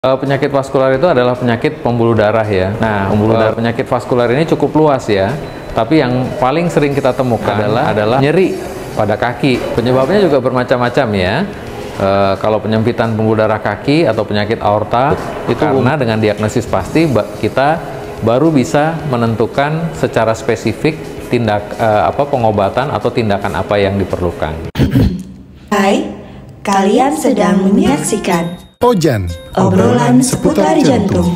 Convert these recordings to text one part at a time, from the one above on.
Penyakit vaskular itu adalah penyakit pembuluh darah ya. Nah, penyakit vaskular ini cukup luas ya. Tapi yang paling sering kita temukan adalah nyeri pada kaki. Penyebabnya juga bermacam-macam ya. Kalau penyempitan pembuluh darah kaki atau penyakit aorta itu karena dengan diagnosis pasti kita baru bisa menentukan secara spesifik pengobatan atau tindakan apa yang diperlukan. Hai, kalian sedang menyaksikan Ojan, obrolan seputar jantung.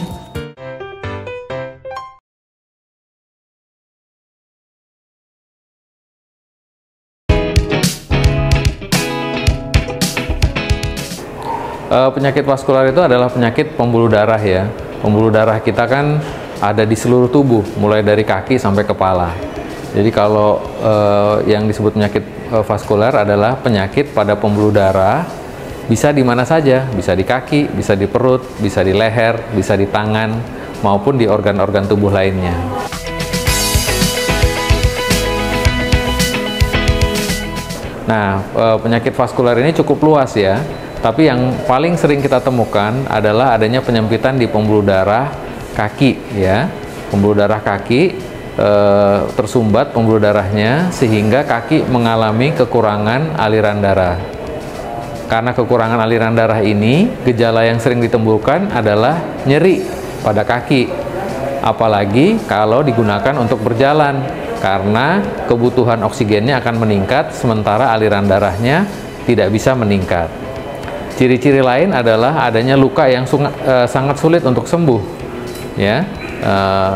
Penyakit vaskular itu adalah penyakit pembuluh darah ya. Pembuluh darah kita kan ada di seluruh tubuh, mulai dari kaki sampai kepala. Jadi kalau yang disebut penyakit vaskular adalah penyakit pada pembuluh darah, bisa di mana saja, bisa di kaki, bisa di perut, bisa di leher, bisa di tangan, maupun di organ-organ tubuh lainnya. Nah, penyakit vaskular ini cukup luas ya, tapi yang paling sering kita temukan adalah adanya penyempitan di pembuluh darah kaki ya. Pembuluh darah kaki tersumbat pembuluh darahnya sehingga kaki mengalami kekurangan aliran darah. Karena kekurangan aliran darah ini, gejala yang sering ditimbulkan adalah nyeri pada kaki. Apalagi kalau digunakan untuk berjalan, karena kebutuhan oksigennya akan meningkat, sementara aliran darahnya tidak bisa meningkat. Ciri-ciri lain adalah adanya luka yang sangat sulit untuk sembuh, ya,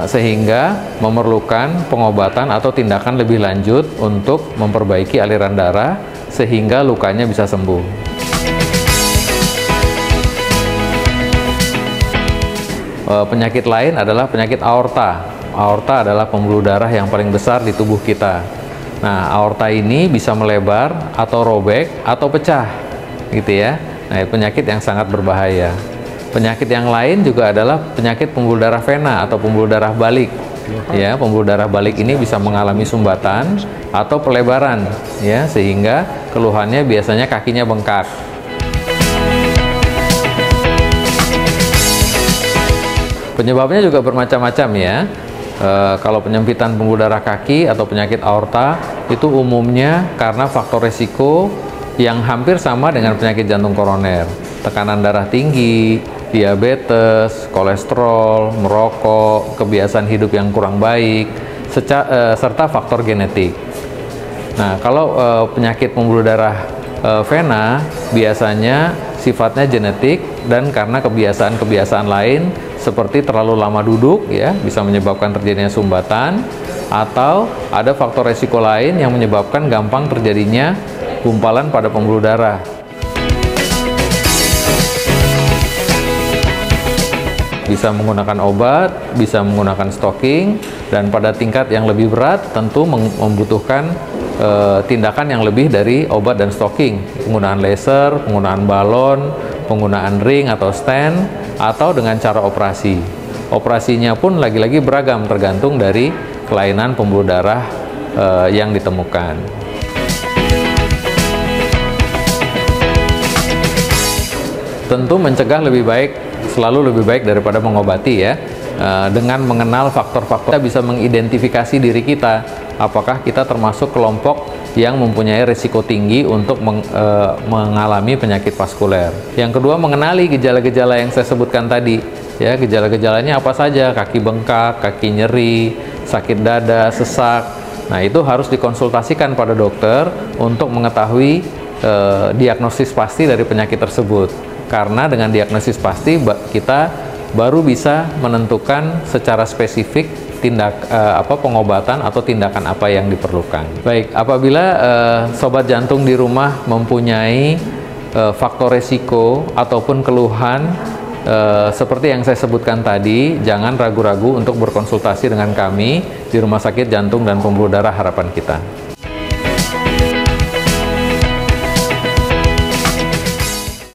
sehingga memerlukan pengobatan atau tindakan lebih lanjut untuk memperbaiki aliran darah, sehingga lukanya bisa sembuh. Penyakit lain adalah penyakit aorta. Aorta adalah pembuluh darah yang paling besar di tubuh kita. Nah, aorta ini bisa melebar atau robek atau pecah, gitu ya. Nah, penyakit yang sangat berbahaya. Penyakit yang lain juga adalah penyakit pembuluh darah vena atau pembuluh darah balik. Ya, pembuluh darah balik ini bisa mengalami sumbatan atau pelebaran, ya, sehingga keluhannya biasanya kakinya bengkak. Penyebabnya juga bermacam-macam ya. Kalau penyempitan pembuluh darah kaki atau penyakit aorta itu umumnya karena faktor resiko yang hampir sama dengan penyakit jantung koroner. Tekanan darah tinggi, diabetes, kolesterol, merokok, kebiasaan hidup yang kurang baik, serta faktor genetik. Nah, kalau penyakit pembuluh darah vena biasanya sifatnya genetik dan karena kebiasaan-kebiasaan lain seperti terlalu lama duduk ya bisa menyebabkan terjadinya sumbatan, atau ada faktor resiko lain yang menyebabkan gampang terjadinya gumpalan pada pembuluh darah. Bisa menggunakan obat, bisa menggunakan stocking, dan pada tingkat yang lebih berat tentu membutuhkan tindakan yang lebih dari obat dan stocking, penggunaan laser, penggunaan balon, penggunaan ring atau stent, atau dengan cara operasi. Operasinya pun lagi-lagi beragam tergantung dari kelainan pembuluh darah yang ditemukan. Tentu mencegah selalu lebih baik daripada mengobati ya. Dengan mengenal faktor-faktor, kita bisa mengidentifikasi diri kita, apakah kita termasuk kelompok yang mempunyai risiko tinggi untuk mengalami penyakit vaskuler. Yang kedua, mengenali gejala-gejala yang saya sebutkan tadi. Ya, gejala-gejalanya apa saja? Kaki bengkak, kaki nyeri, sakit dada, sesak. Nah, itu harus dikonsultasikan pada dokter untuk mengetahui diagnosis pasti dari penyakit tersebut. Karena dengan diagnosis pasti kita baru bisa menentukan secara spesifik pengobatan atau tindakan apa yang diperlukan. Baik, apabila sobat jantung di rumah mempunyai faktor resiko ataupun keluhan seperti yang saya sebutkan tadi, jangan ragu-ragu untuk berkonsultasi dengan kami di Rumah Sakit Jantung dan Pembuluh Darah Harapan Kita.